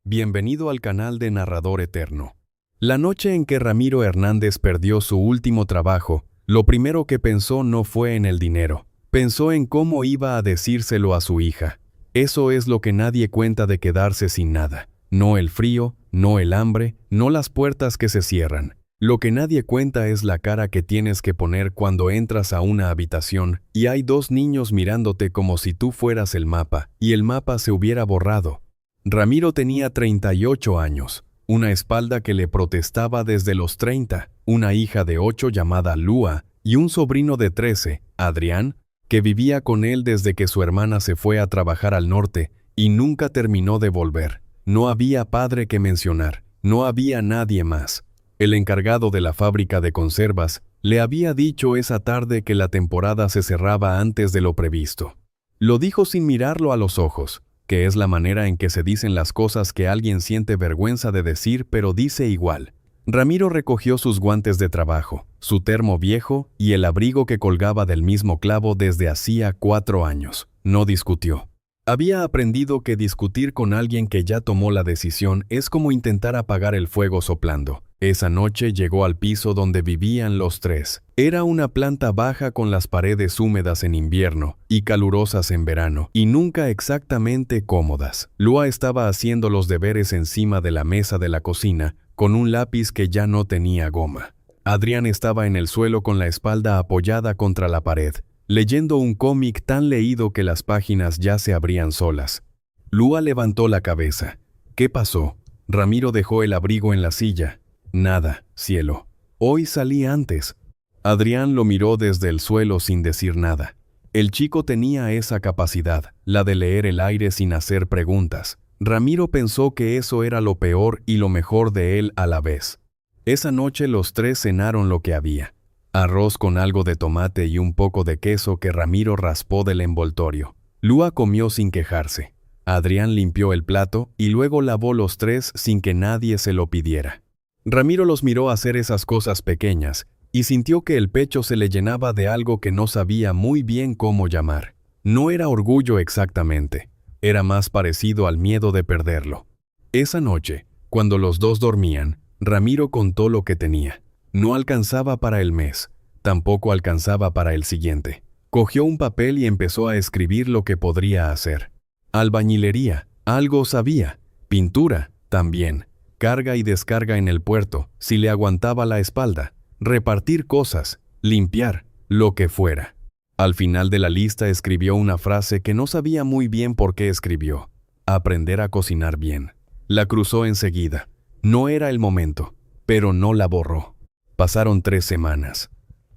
Bienvenido al canal de Narrador Eterno. La noche en que Ramiro Hernández perdió su último trabajo, lo primero que pensó no fue en el dinero. Pensó en cómo iba a decírselo a su hija. Eso es lo que nadie cuenta de quedarse sin nada. No el frío, no el hambre, no las puertas que se cierran. Lo que nadie cuenta es la cara que tienes que poner cuando entras a una habitación y hay dos niños mirándote como si tú fueras el mapa, y el mapa se hubiera borrado. Ramiro tenía 38 años, una espalda que le protestaba desde los 30, una hija de 8 llamada Lua y un sobrino de 13, Adrián, que vivía con él desde que su hermana se fue a trabajar al norte y nunca terminó de volver. No había padre que mencionar, no había nadie más. El encargado de la fábrica de conservas le había dicho esa tarde que la temporada se cerraba antes de lo previsto. Lo dijo sin mirarlo a los ojos, que es la manera en que se dicen las cosas que alguien siente vergüenza de decir pero dice igual. Ramiro recogió sus guantes de trabajo, su termo viejo y el abrigo que colgaba del mismo clavo desde hacía 4 años. No discutió. Había aprendido que discutir con alguien que ya tomó la decisión es como intentar apagar el fuego soplando. Esa noche llegó al piso donde vivían los tres. Era una planta baja con las paredes húmedas en invierno y calurosas en verano, y nunca exactamente cómodas. Lua estaba haciendo los deberes encima de la mesa de la cocina, con un lápiz que ya no tenía goma. Adrián estaba en el suelo con la espalda apoyada contra la pared, leyendo un cómic tan leído que las páginas ya se abrían solas. Lua levantó la cabeza. ¿Qué pasó? Ramiro dejó el abrigo en la silla. Nada, cielo. Hoy salí antes. Adrián lo miró desde el suelo sin decir nada. El chico tenía esa capacidad, la de leer el aire sin hacer preguntas. Ramiro pensó que eso era lo peor y lo mejor de él a la vez. Esa noche los tres cenaron lo que había. Arroz con algo de tomate y un poco de queso que Ramiro raspó del envoltorio. Lua comió sin quejarse. Adrián limpió el plato y luego lavó los tres sin que nadie se lo pidiera. Ramiro los miró hacer esas cosas pequeñas y sintió que el pecho se le llenaba de algo que no sabía muy bien cómo llamar. No era orgullo exactamente, era más parecido al miedo de perderlo. Esa noche, cuando los dos dormían, Ramiro contó lo que tenía. No alcanzaba para el mes, tampoco alcanzaba para el siguiente. Cogió un papel y empezó a escribir lo que podría hacer. Albañilería, algo sabía. Pintura, también. Carga y descarga en el puerto, si le aguantaba la espalda. Repartir cosas, limpiar, lo que fuera. Al final de la lista escribió una frase que no sabía muy bien por qué escribió. Aprender a cocinar bien. La cruzó enseguida. No era el momento, pero no la borró. Pasaron 3 semanas.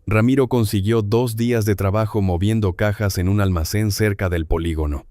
Ramiro consiguió 2 días de trabajo moviendo cajas en un almacén cerca del polígono.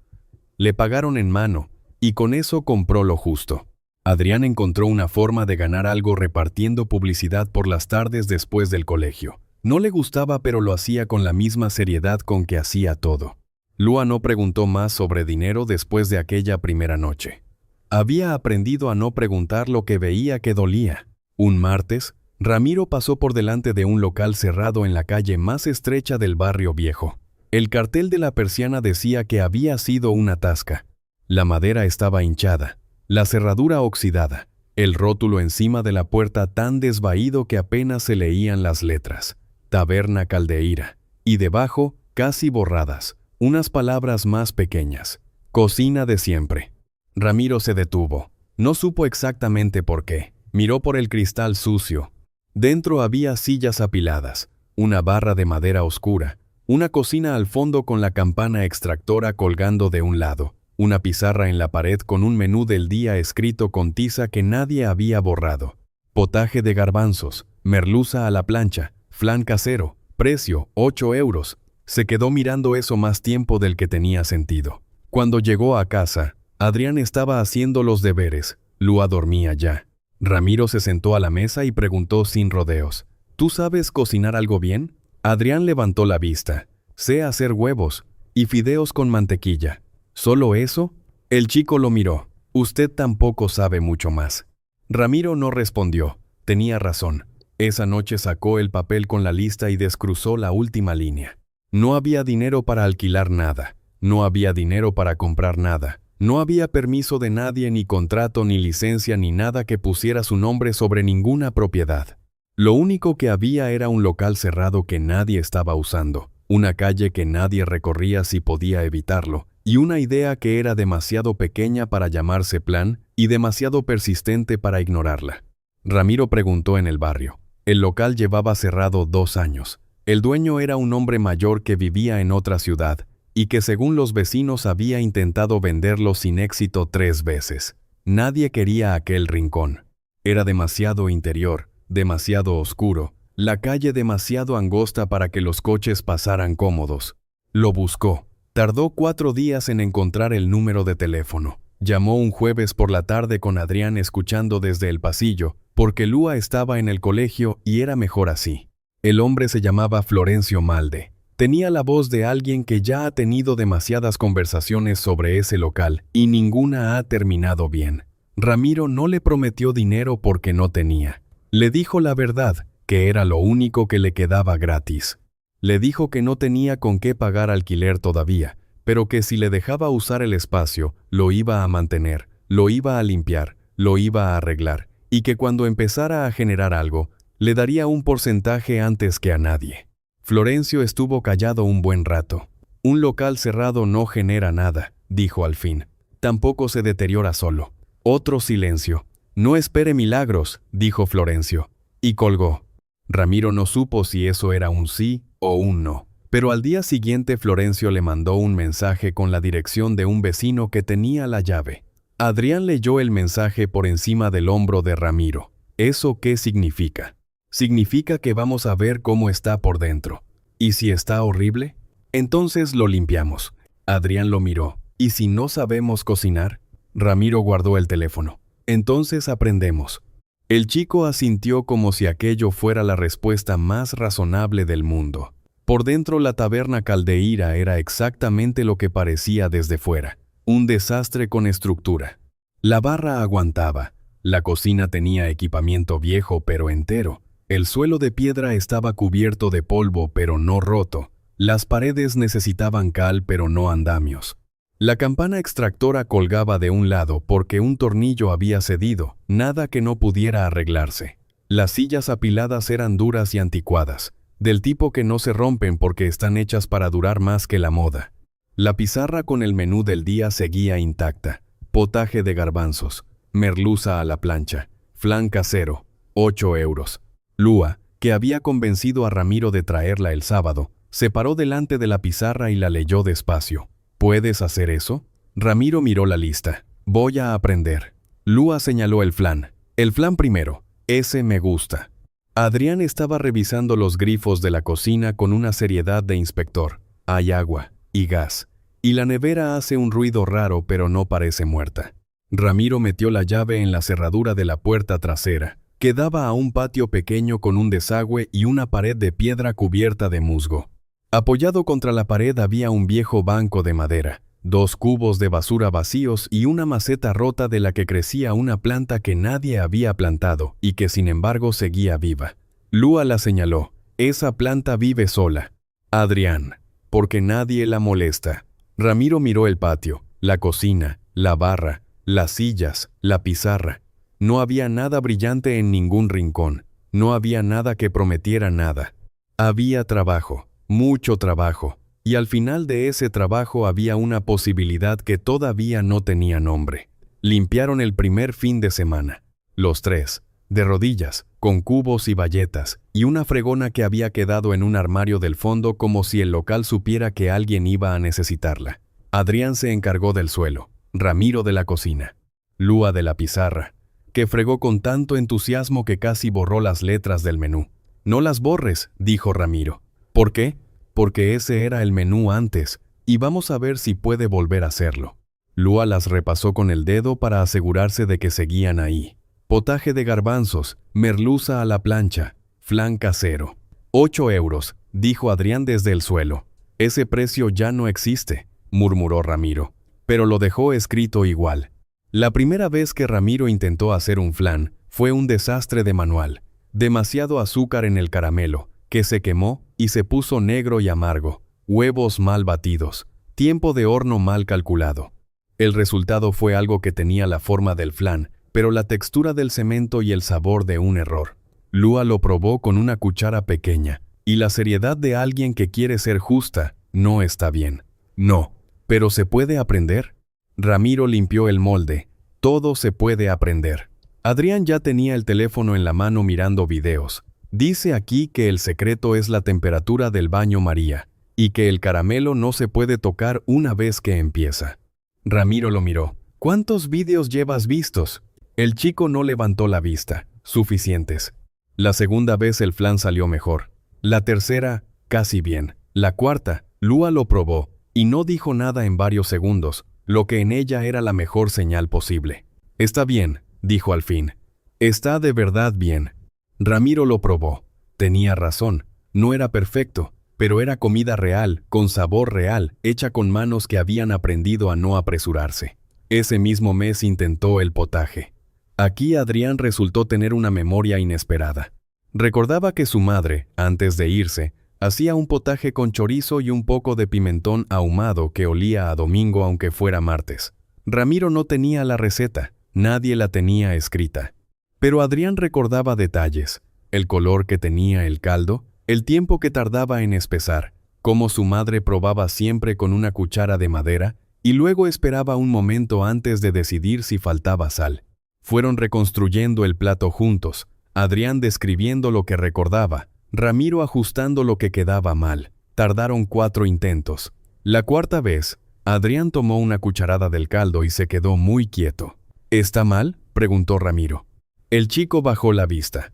Le pagaron en mano, y con eso compró lo justo. Adrián encontró una forma de ganar algo repartiendo publicidad por las tardes después del colegio. No le gustaba, pero lo hacía con la misma seriedad con que hacía todo. Lua no preguntó más sobre dinero después de aquella primera noche. Había aprendido a no preguntar lo que veía que dolía. Un martes, Ramiro pasó por delante de un local cerrado en la calle más estrecha del barrio viejo. El cartel de la persiana decía que había sido una tasca. La madera estaba hinchada. La cerradura oxidada, el rótulo encima de la puerta tan desvaído que apenas se leían las letras. Taberna Caldeira. Y debajo, casi borradas, unas palabras más pequeñas. Cocina de siempre. Ramiro se detuvo. No supo exactamente por qué. Miró por el cristal sucio. Dentro había sillas apiladas, una barra de madera oscura, una cocina al fondo con la campana extractora colgando de un lado. Una pizarra en la pared con un menú del día escrito con tiza que nadie había borrado. Potaje de garbanzos, merluza a la plancha, flan casero, precio 8 euros. Se quedó mirando eso más tiempo del que tenía sentido. Cuando llegó a casa, Adrián estaba haciendo los deberes. Lua dormía ya. Ramiro se sentó a la mesa y preguntó sin rodeos. ¿Tú sabes cocinar algo bien? Adrián levantó la vista. Sé hacer huevos y fideos con mantequilla. ¿Solo eso? El chico lo miró. Usted tampoco sabe mucho más. Ramiro no respondió. Tenía razón. Esa noche sacó el papel con la lista y descruzó la última línea. No había dinero para alquilar nada. No había dinero para comprar nada. No había permiso de nadie, ni contrato, ni licencia, ni nada que pusiera su nombre sobre ninguna propiedad. Lo único que había era un local cerrado que nadie estaba usando, una calle que nadie recorría si podía evitarlo, y una idea que era demasiado pequeña para llamarse plan y demasiado persistente para ignorarla. Ramiro preguntó en el barrio. El local llevaba cerrado 2 años. El dueño era un hombre mayor que vivía en otra ciudad y que según los vecinos había intentado venderlo sin éxito 3 veces. Nadie quería aquel rincón. Era demasiado interior, demasiado oscuro, la calle demasiado angosta para que los coches pasaran cómodos. Lo buscó. Tardó 4 días en encontrar el número de teléfono. Llamó un jueves por la tarde con Adrián escuchando desde el pasillo, porque Lua estaba en el colegio y era mejor así. El hombre se llamaba Florencio Malde. Tenía la voz de alguien que ya ha tenido demasiadas conversaciones sobre ese local y ninguna ha terminado bien. Ramiro no le prometió dinero porque no tenía. Le dijo la verdad, que era lo único que le quedaba gratis. Le dijo que no tenía con qué pagar alquiler todavía, pero que si le dejaba usar el espacio, lo iba a mantener, lo iba a limpiar, lo iba a arreglar, y que cuando empezara a generar algo, le daría un porcentaje antes que a nadie. Florencio estuvo callado un buen rato. Un local cerrado no genera nada, dijo al fin. Tampoco se deteriora solo. Otro silencio. No espere milagros, dijo Florencio. Y colgó. Ramiro no supo si eso era un sí o un no. Pero al día siguiente Florencio le mandó un mensaje con la dirección de un vecino que tenía la llave. Adrián leyó el mensaje por encima del hombro de Ramiro. ¿Eso qué significa? Significa que vamos a ver cómo está por dentro. ¿Y si está horrible? Entonces lo limpiamos. Adrián lo miró. ¿Y si no sabemos cocinar? Ramiro guardó el teléfono. Entonces aprendemos. El chico asintió como si aquello fuera la respuesta más razonable del mundo. Por dentro la taberna Caldeira era exactamente lo que parecía desde fuera. Un desastre con estructura. La barra aguantaba. La cocina tenía equipamiento viejo pero entero. El suelo de piedra estaba cubierto de polvo pero no roto. Las paredes necesitaban cal pero no andamios. La campana extractora colgaba de un lado porque un tornillo había cedido, nada que no pudiera arreglarse. Las sillas apiladas eran duras y anticuadas, del tipo que no se rompen porque están hechas para durar más que la moda. La pizarra con el menú del día seguía intacta. Potaje de garbanzos, merluza a la plancha, flan casero, 8 euros. Lua, que había convencido a Ramiro de traerla el sábado, se paró delante de la pizarra y la leyó despacio. ¿Puedes hacer eso? Ramiro miró la lista. Voy a aprender. Lua señaló el flan. El flan primero. Ese me gusta. Adrián estaba revisando los grifos de la cocina con una seriedad de inspector. Hay agua y gas. Y la nevera hace un ruido raro pero no parece muerta. Ramiro metió la llave en la cerradura de la puerta trasera, que daba a un patio pequeño con un desagüe y una pared de piedra cubierta de musgo. Apoyado contra la pared había un viejo banco de madera, 2 cubos de basura vacíos y una maceta rota de la que crecía una planta que nadie había plantado y que sin embargo seguía viva. Lua la señaló. Esa planta vive sola. Adrián, porque nadie la molesta. Ramiro miró el patio, la cocina, la barra, las sillas, la pizarra. No había nada brillante en ningún rincón. No había nada que prometiera nada. Había trabajo, mucho trabajo, y al final de ese trabajo había una posibilidad que todavía no tenía nombre. Limpiaron el primer fin de semana. Los 3, de rodillas, con cubos y bayetas, y una fregona que había quedado en un armario del fondo como si el local supiera que alguien iba a necesitarla. Adrián se encargó del suelo, Ramiro de la cocina, Lua de la pizarra, que fregó con tanto entusiasmo que casi borró las letras del menú. «No las borres», dijo Ramiro. «¿Por qué?» «Porque ese era el menú antes, y vamos a ver si puede volver a hacerlo». Lua las repasó con el dedo para asegurarse de que seguían ahí. Potaje de garbanzos, merluza a la plancha, flan casero. 8 euros, dijo Adrián desde el suelo. «Ese precio ya no existe», murmuró Ramiro, pero lo dejó escrito igual. La primera vez que Ramiro intentó hacer un flan, fue un desastre de manual. Demasiado azúcar en el caramelo, que se quemó y se puso negro y amargo. Huevos mal batidos. Tiempo de horno mal calculado. El resultado fue algo que tenía la forma del flan, pero la textura del cemento y el sabor de un error. Lua lo probó con una cuchara pequeña, y la seriedad de alguien que quiere ser justa no está bien. No, pero ¿se puede aprender? Ramiro limpió el molde. Todo se puede aprender. Adrián ya tenía el teléfono en la mano mirando videos. Dice aquí que el secreto es la temperatura del baño María, y que el caramelo no se puede tocar una vez que empieza. Ramiro lo miró. ¿Cuántos vídeos llevas vistos? El chico no levantó la vista. Suficientes. La segunda vez el flan salió mejor. La tercera, casi bien. La cuarta, Lua lo probó, y no dijo nada en varios segundos, lo que en ella era la mejor señal posible. Está bien, dijo al fin. Está de verdad bien. Ramiro lo probó. Tenía razón. No era perfecto, pero era comida real, con sabor real, hecha con manos que habían aprendido a no apresurarse. Ese mismo mes intentó el potaje. Aquí Adrián resultó tener una memoria inesperada. Recordaba que su madre, antes de irse, hacía un potaje con chorizo y un poco de pimentón ahumado que olía a domingo aunque fuera martes. Ramiro no tenía la receta, nadie la tenía escrita. Pero Adrián recordaba detalles, el color que tenía el caldo, el tiempo que tardaba en espesar, cómo su madre probaba siempre con una cuchara de madera y luego esperaba un momento antes de decidir si faltaba sal. Fueron reconstruyendo el plato juntos, Adrián describiendo lo que recordaba, Ramiro ajustando lo que quedaba mal. Tardaron 4 intentos. La cuarta vez, Adrián tomó una cucharada del caldo y se quedó muy quieto. ¿Está mal?, preguntó Ramiro. El chico bajó la vista.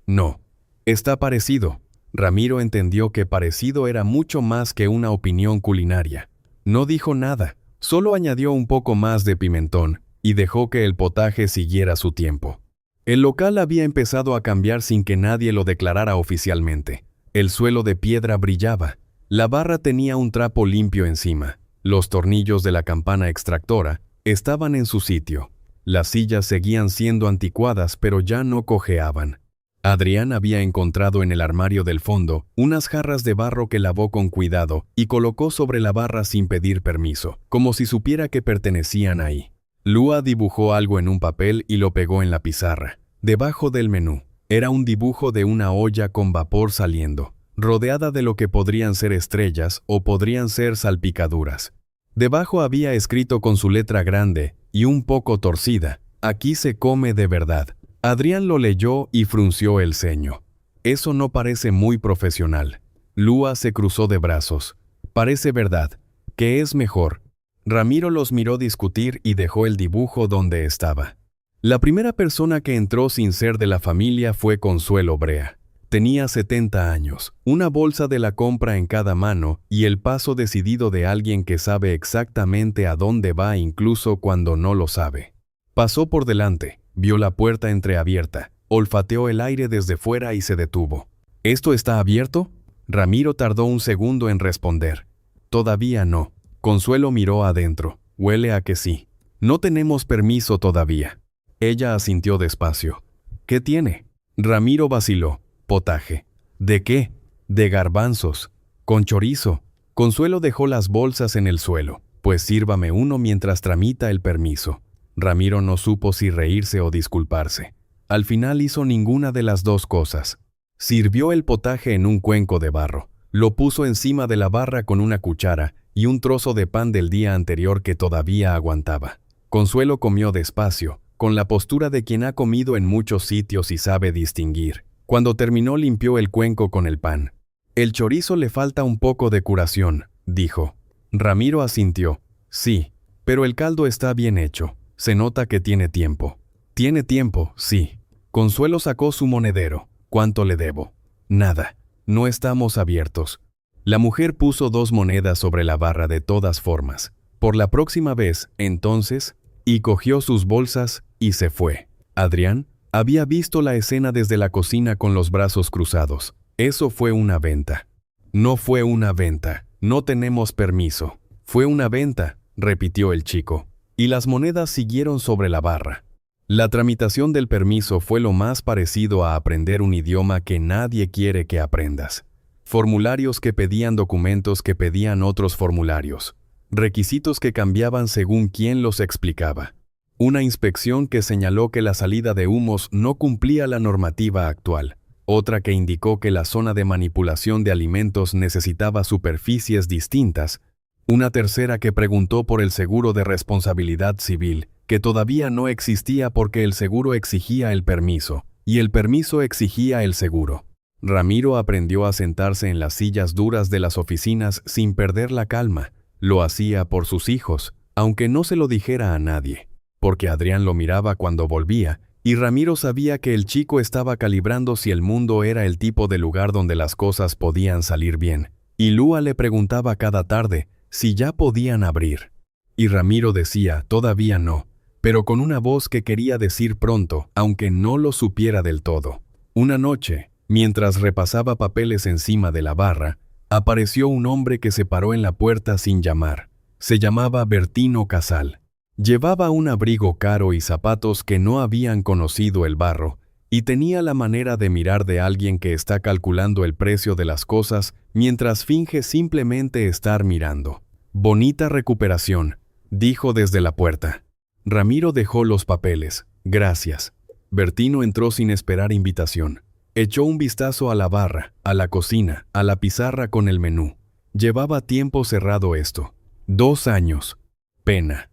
No. Está parecido. Ramiro entendió que parecido era mucho más que una opinión culinaria. No dijo nada, solo añadió un poco más de pimentón y dejó que el potaje siguiera su tiempo. El local había empezado a cambiar sin que nadie lo declarara oficialmente. El suelo de piedra brillaba. La barra tenía un trapo limpio encima. Los tornillos de la campana extractora estaban en su sitio. Las sillas seguían siendo anticuadas, pero ya no cojeaban. Adrián había encontrado en el armario del fondo unas jarras de barro que lavó con cuidado y colocó sobre la barra sin pedir permiso, como si supiera que pertenecían ahí. Lua dibujó algo en un papel y lo pegó en la pizarra. Debajo del menú, era un dibujo de una olla con vapor saliendo, rodeada de lo que podrían ser estrellas o podrían ser salpicaduras. Debajo había escrito con su letra grande y un poco torcida: «Aquí se come de verdad». Adrián lo leyó y frunció el ceño. Eso no parece muy profesional. Lua se cruzó de brazos. Parece verdad. ¿Qué es mejor? Ramiro los miró discutir y dejó el dibujo donde estaba. La primera persona que entró sin ser de la familia fue Consuelo Brea. Tenía 70 años, una bolsa de la compra en cada mano y el paso decidido de alguien que sabe exactamente a dónde va incluso cuando no lo sabe. Pasó por delante, vio la puerta entreabierta, olfateó el aire desde fuera y se detuvo. ¿Esto está abierto? Ramiro tardó un segundo en responder. Todavía no. Consuelo miró adentro. Huele a que sí. No tenemos permiso todavía. Ella asintió despacio. ¿Qué tiene? Ramiro vaciló. Potaje. ¿De qué? De garbanzos. Con chorizo. Consuelo dejó las bolsas en el suelo. Pues sírvame uno mientras tramita el permiso. Ramiro no supo si reírse o disculparse. Al final hizo ninguna de las dos cosas. Sirvió el potaje en un cuenco de barro. Lo puso encima de la barra con una cuchara y un trozo de pan del día anterior que todavía aguantaba. Consuelo comió despacio, con la postura de quien ha comido en muchos sitios y sabe distinguir. Cuando terminó limpió el cuenco con el pan. «El chorizo le falta un poco de curación», dijo. Ramiro asintió. «Sí, pero el caldo está bien hecho. Se nota que tiene tiempo». «Tiene tiempo, sí». Consuelo sacó su monedero. «¿Cuánto le debo?» «Nada. No estamos abiertos». La mujer puso 2 monedas sobre la barra de todas formas. «Por la próxima vez, entonces», y cogió sus bolsas y se fue. Adrián había visto la escena desde la cocina con los brazos cruzados. Eso fue una venta. «No fue una venta. No tenemos permiso». «Fue una venta», repitió el chico, y las monedas siguieron sobre la barra. La tramitación del permiso fue lo más parecido a aprender un idioma que nadie quiere que aprendas. Formularios que pedían documentos que pedían otros formularios. requisitos que cambiaban según quién los explicaba. Una inspección que señaló que la salida de humos no cumplía la normativa actual, otra que indicó que la zona de manipulación de alimentos necesitaba superficies distintas, una tercera que preguntó por el seguro de responsabilidad civil, que todavía no existía porque el seguro exigía el permiso, y el permiso exigía el seguro. Ramiro aprendió a sentarse en las sillas duras de las oficinas sin perder la calma. Lo hacía por sus hijos, aunque no se lo dijera a nadie, porque Adrián lo miraba cuando volvía, y Ramiro sabía que el chico estaba calibrando si el mundo era el tipo de lugar donde las cosas podían salir bien, y Lua le preguntaba cada tarde si ya podían abrir. Y Ramiro decía, todavía no, pero con una voz que quería decir pronto, aunque no lo supiera del todo. Una noche, mientras repasaba papeles encima de la barra, apareció un hombre que se paró en la puerta sin llamar. Se llamaba Bertino Casal. Llevaba un abrigo caro y zapatos que no habían conocido el barro, y tenía la manera de mirar de alguien que está calculando el precio de las cosas mientras finge simplemente estar mirando. «Bonita recuperación», dijo desde la puerta. Ramiro dejó los papeles. «Gracias». Bertino entró sin esperar invitación. Echó un vistazo a la barra, a la cocina, a la pizarra con el menú. Llevaba tiempo cerrado esto. 2 años. Pena.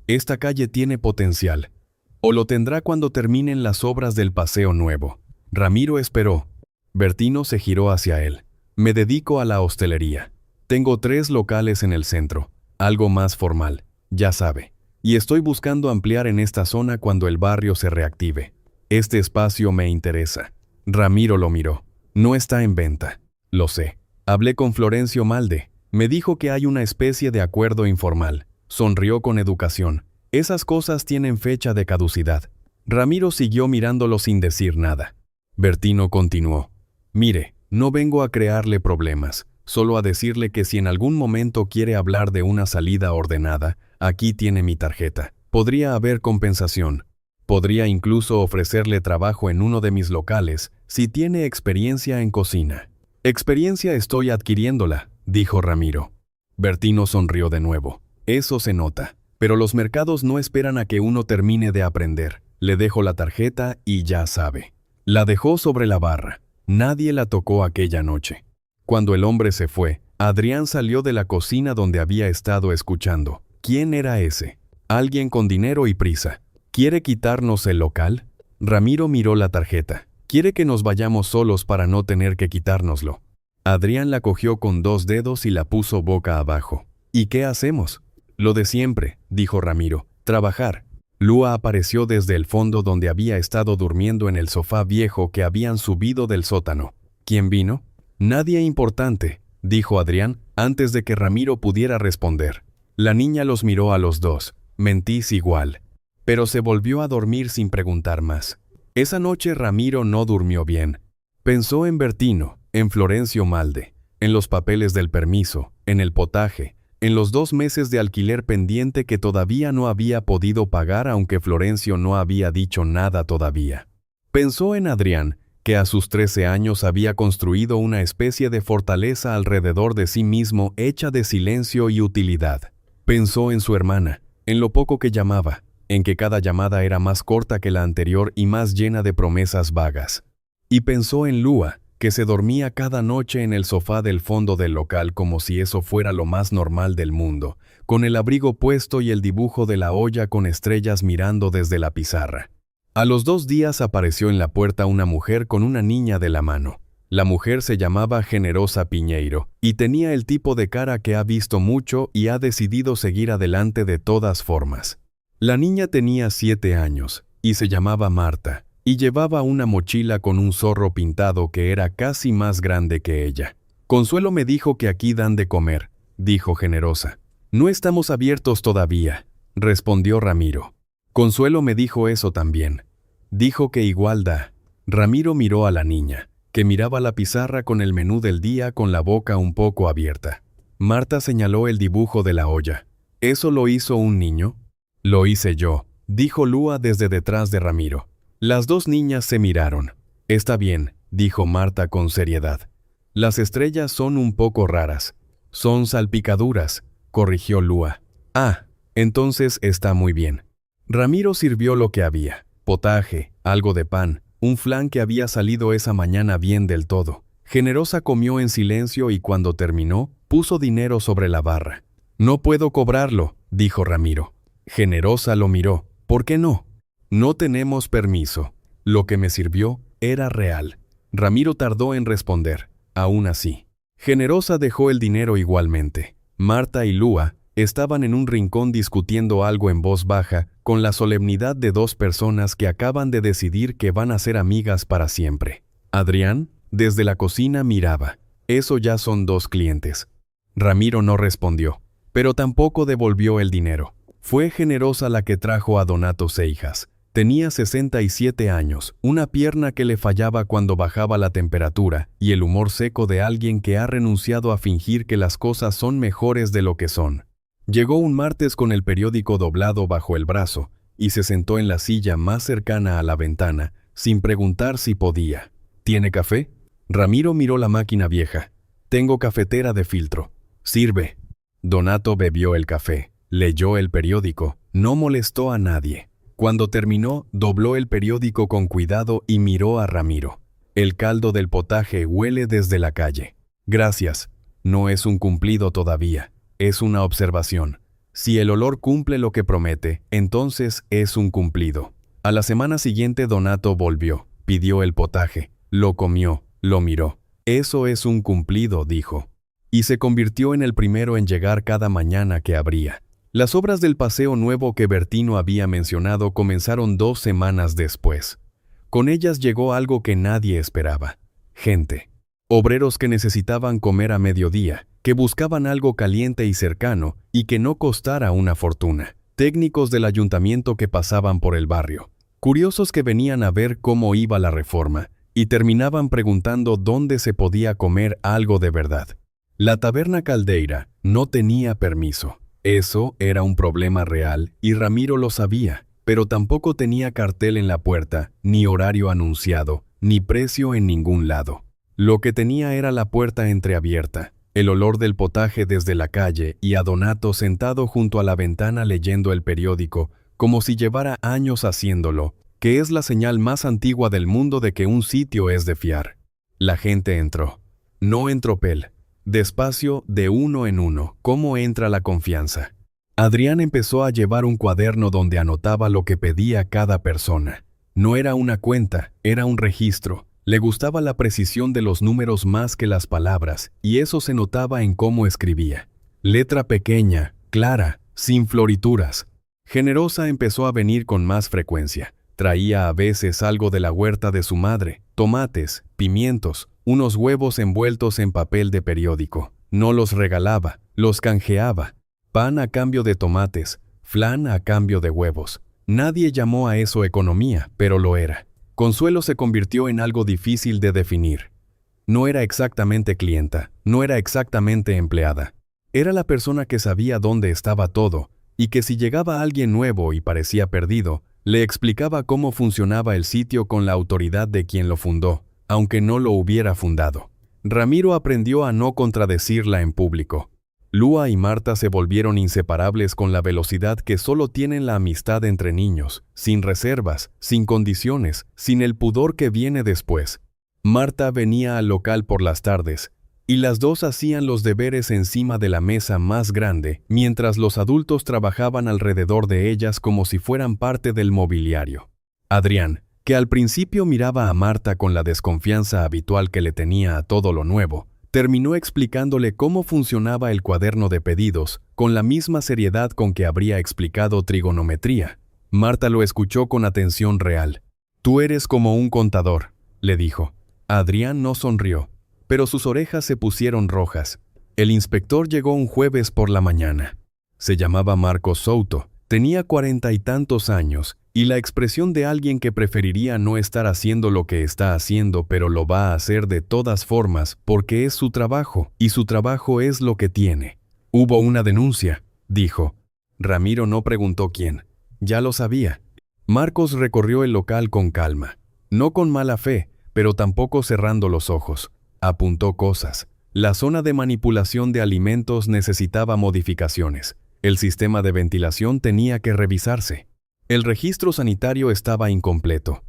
Esta calle tiene potencial. O lo tendrá cuando terminen las obras del Paseo Nuevo. Ramiro esperó. Bertino se giró hacia él. Me dedico a la hostelería. Tengo 3 locales en el centro. Algo más formal, ya sabe. Y estoy buscando ampliar en esta zona cuando el barrio se reactive. Este espacio me interesa. Ramiro lo miró. No está en venta. Lo sé. Hablé con Florencio Malde. Me dijo que hay una especie de acuerdo informal. Sonrió con educación. Esas cosas tienen fecha de caducidad. Ramiro siguió mirándolo sin decir nada. Bertino continuó. Mire, no vengo a crearle problemas, solo a decirle que si en algún momento quiere hablar de una salida ordenada, aquí tiene mi tarjeta. Podría haber compensación. Podría incluso ofrecerle trabajo en uno de mis locales si tiene experiencia en cocina. Experiencia estoy adquiriéndola, dijo Ramiro. Bertino sonrió de nuevo. Eso se nota. Pero los mercados no esperan a que uno termine de aprender. Le dejo la tarjeta y ya sabe. La dejó sobre la barra. Nadie la tocó aquella noche. Cuando el hombre se fue, Adrián salió de la cocina donde había estado escuchando. ¿Quién era ese? Alguien con dinero y prisa. ¿Quiere quitarnos el local? Ramiro miró la tarjeta. Quiere que nos vayamos solos para no tener que quitárnoslo. Adrián la cogió con 2 dedos y la puso boca abajo. ¿Y qué hacemos? Lo de siempre, dijo Ramiro. Trabajar. Lua apareció desde el fondo donde había estado durmiendo en el sofá viejo que habían subido del sótano. ¿Quién vino? Nadie importante, dijo Adrián, antes de que Ramiro pudiera responder. La niña los miró a los dos. Mentís igual. Pero se volvió a dormir sin preguntar más. Esa noche Ramiro no durmió bien. Pensó en Bertino, en Florencio Malde, en los papeles del permiso, en el potaje, en los 2 meses de alquiler pendiente que todavía no había podido pagar aunque Florencio no había dicho nada todavía. Pensó en Adrián, que a sus 13 años había construido una especie de fortaleza alrededor de sí mismo hecha de silencio y utilidad. Pensó en su hermana, en lo poco que llamaba, en que cada llamada era más corta que la anterior y más llena de promesas vagas. Y pensó en Lua, que se dormía cada noche en el sofá del fondo del local como si eso fuera lo más normal del mundo, con el abrigo puesto y el dibujo de la olla con estrellas mirando desde la pizarra. A los 2 días apareció en la puerta una mujer con una niña de la mano. La mujer se llamaba Generosa Piñeiro, y tenía el tipo de cara que ha visto mucho y ha decidido seguir adelante de todas formas. La niña tenía 7 años, y se llamaba Marta, y llevaba una mochila con un zorro pintado que era casi más grande que ella. Consuelo me dijo que aquí dan de comer, dijo Generosa. No estamos abiertos todavía, respondió Ramiro. Consuelo me dijo eso también. Dijo que igual da. Ramiro miró a la niña, que miraba la pizarra con el menú del día con la boca un poco abierta. Marta señaló el dibujo de la olla. ¿Eso lo hizo un niño? Lo hice yo, dijo Lua desde detrás de Ramiro. Las 2 niñas se miraron. Está bien, dijo Marta con seriedad. Las estrellas son un poco raras. Son salpicaduras, corrigió Lua. Ah, entonces está muy bien. Ramiro sirvió lo que había: potaje, algo de pan, un flan que había salido esa mañana bien del todo. Generosa comió en silencio y cuando terminó, puso dinero sobre la barra. No puedo cobrarlo, dijo Ramiro. Generosa lo miró. ¿Por qué no? No tenemos permiso. Lo que me sirvió era real. Ramiro tardó en responder. Aún así. Generosa dejó el dinero igualmente. Marta y Lua estaban en un rincón discutiendo algo en voz baja, con la solemnidad de dos personas que acaban de decidir que van a ser amigas para siempre. Adrián, desde la cocina, miraba. Eso ya son 2 clientes. Ramiro no respondió, pero tampoco devolvió el dinero. Fue Generosa la que trajo a Donato Seijas. Tenía 67 años, una pierna que le fallaba cuando bajaba la temperatura y el humor seco de alguien que ha renunciado a fingir que las cosas son mejores de lo que son. Llegó un martes con el periódico doblado bajo el brazo y se sentó en la silla más cercana a la ventana, sin preguntar si podía. ¿Tiene café? Ramiro miró la máquina vieja. Tengo cafetera de filtro. Sirve. Donato bebió el café, leyó el periódico, no molestó a nadie. Cuando terminó, dobló el periódico con cuidado y miró a Ramiro. El caldo del potaje huele desde la calle. Gracias. No es un cumplido todavía. Es una observación. Si el olor cumple lo que promete, entonces es un cumplido. A la semana siguiente Donato volvió, pidió el potaje, lo comió, lo miró. Eso es un cumplido, dijo. Y se convirtió en el primero en llegar cada mañana que abría. Las obras del Paseo Nuevo que Bertino había mencionado comenzaron 2 semanas después. Con ellas llegó algo que nadie esperaba: gente. Obreros que necesitaban comer a mediodía, que buscaban algo caliente y cercano y que no costara una fortuna. Técnicos del ayuntamiento que pasaban por el barrio. Curiosos que venían a ver cómo iba la reforma y terminaban preguntando dónde se podía comer algo de verdad. La taberna Caldeira no tenía permiso. Eso era un problema real y Ramiro lo sabía, pero tampoco tenía cartel en la puerta, ni horario anunciado, ni precio en ningún lado. Lo que tenía era la puerta entreabierta, el olor del potaje desde la calle y a Donato sentado junto a la ventana leyendo el periódico, como si llevara años haciéndolo, que es la señal más antigua del mundo de que un sitio es de fiar. La gente entró. No en tropel. Despacio, de uno en uno, cómo entra la confianza. Adrián empezó a llevar un cuaderno donde anotaba lo que pedía cada persona. No era una cuenta, era un registro. Le gustaba la precisión de los números más que las palabras, y eso se notaba en cómo escribía. Letra pequeña, clara, sin florituras. Generosa empezó a venir con más frecuencia. Traía a veces algo de la huerta de su madre, tomates, pimientos, unos huevos envueltos en papel de periódico. No los regalaba, los canjeaba. Pan a cambio de tomates, flan a cambio de huevos. Nadie llamó a eso economía, pero lo era. Consuelo se convirtió en algo difícil de definir. No era exactamente clienta, no era exactamente empleada. Era la persona que sabía dónde estaba todo, y que si llegaba alguien nuevo y parecía perdido, le explicaba cómo funcionaba el sitio con la autoridad de quien lo fundó, aunque no lo hubiera fundado. Ramiro aprendió a no contradecirla en público. Lua y Marta se volvieron inseparables con la velocidad que solo tienen la amistad entre niños, sin reservas, sin condiciones, sin el pudor que viene después. Marta venía al local por las tardes, y las dos hacían los deberes encima de la mesa más grande, mientras los adultos trabajaban alrededor de ellas como si fueran parte del mobiliario. Adrián, que al principio miraba a Marta con la desconfianza habitual que le tenía a todo lo nuevo, terminó explicándole cómo funcionaba el cuaderno de pedidos, con la misma seriedad con que habría explicado trigonometría. Marta lo escuchó con atención real. «Tú eres como un contador», le dijo. Adrián no sonrió, pero sus orejas se pusieron rojas. El inspector llegó un jueves por la mañana. Se llamaba Marcos Souto, tenía 40 y tantos años, y la expresión de alguien que preferiría no estar haciendo lo que está haciendo, pero lo va a hacer de todas formas porque es su trabajo, y su trabajo es lo que tiene. «Hubo una denuncia», dijo. Ramiro no preguntó quién. Ya lo sabía. Marcos recorrió el local con calma. No con mala fe, pero tampoco cerrando los ojos. Apuntó cosas. La zona de manipulación de alimentos necesitaba modificaciones. El sistema de ventilación tenía que revisarse. El registro sanitario estaba incompleto.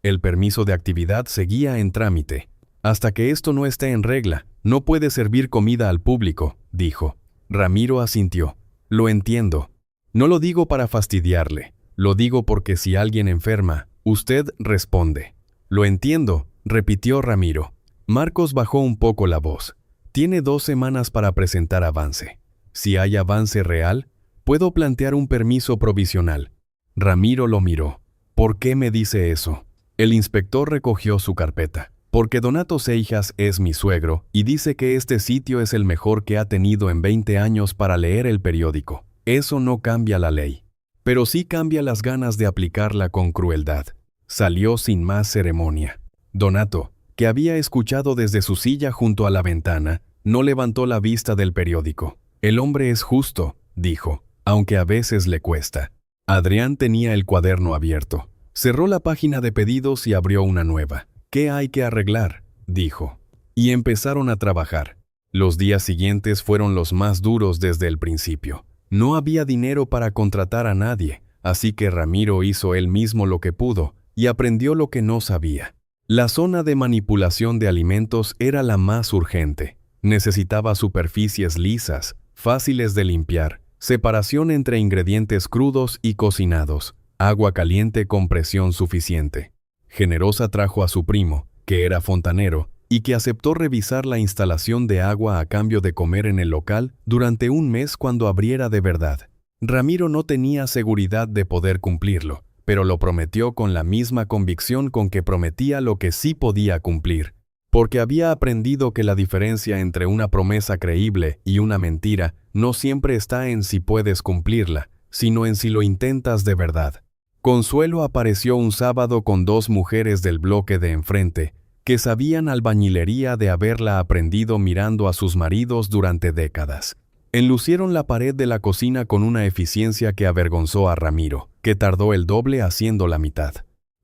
El permiso de actividad seguía en trámite. Hasta que esto no esté en regla, no puede servir comida al público, dijo. Ramiro asintió. Lo entiendo. No lo digo para fastidiarle. Lo digo porque si alguien enferma, usted responde. Lo entiendo, repitió Ramiro. Marcos bajó un poco la voz. Tiene 2 semanas para presentar avance. Si hay avance real, puedo plantear un permiso provisional. Ramiro lo miró. ¿Por qué me dice eso? El inspector recogió su carpeta. Porque Donato Seijas es mi suegro y dice que este sitio es el mejor que ha tenido en 20 años para leer el periódico. Eso no cambia la ley. Pero sí cambia las ganas de aplicarla con crueldad. Salió sin más ceremonia. Donato, que había escuchado desde su silla junto a la ventana, no levantó la vista del periódico. El hombre es justo, dijo, aunque a veces le cuesta. Adrián tenía el cuaderno abierto. Cerró la página de pedidos y abrió una nueva. ¿Qué hay que arreglar?, dijo. Y empezaron a trabajar. Los días siguientes fueron los más duros desde el principio. No había dinero para contratar a nadie, así que Ramiro hizo él mismo lo que pudo y aprendió lo que no sabía. La zona de manipulación de alimentos era la más urgente. Necesitaba superficies lisas, fáciles de limpiar, separación entre ingredientes crudos y cocinados, agua caliente con presión suficiente. Generosa trajo a su primo, que era fontanero, y que aceptó revisar la instalación de agua a cambio de comer en el local durante un mes cuando abriera de verdad. Ramiro no tenía seguridad de poder cumplirlo, pero lo prometió con la misma convicción con que prometía lo que sí podía cumplir, porque había aprendido que la diferencia entre una promesa creíble y una mentira no siempre está en si puedes cumplirla, sino en si lo intentas de verdad. Consuelo apareció un sábado con 2 mujeres del bloque de enfrente, que sabían albañilería de haberla aprendido mirando a sus maridos durante décadas. Enlucieron la pared de la cocina con una eficiencia que avergonzó a Ramiro, que tardó el doble haciendo la mitad.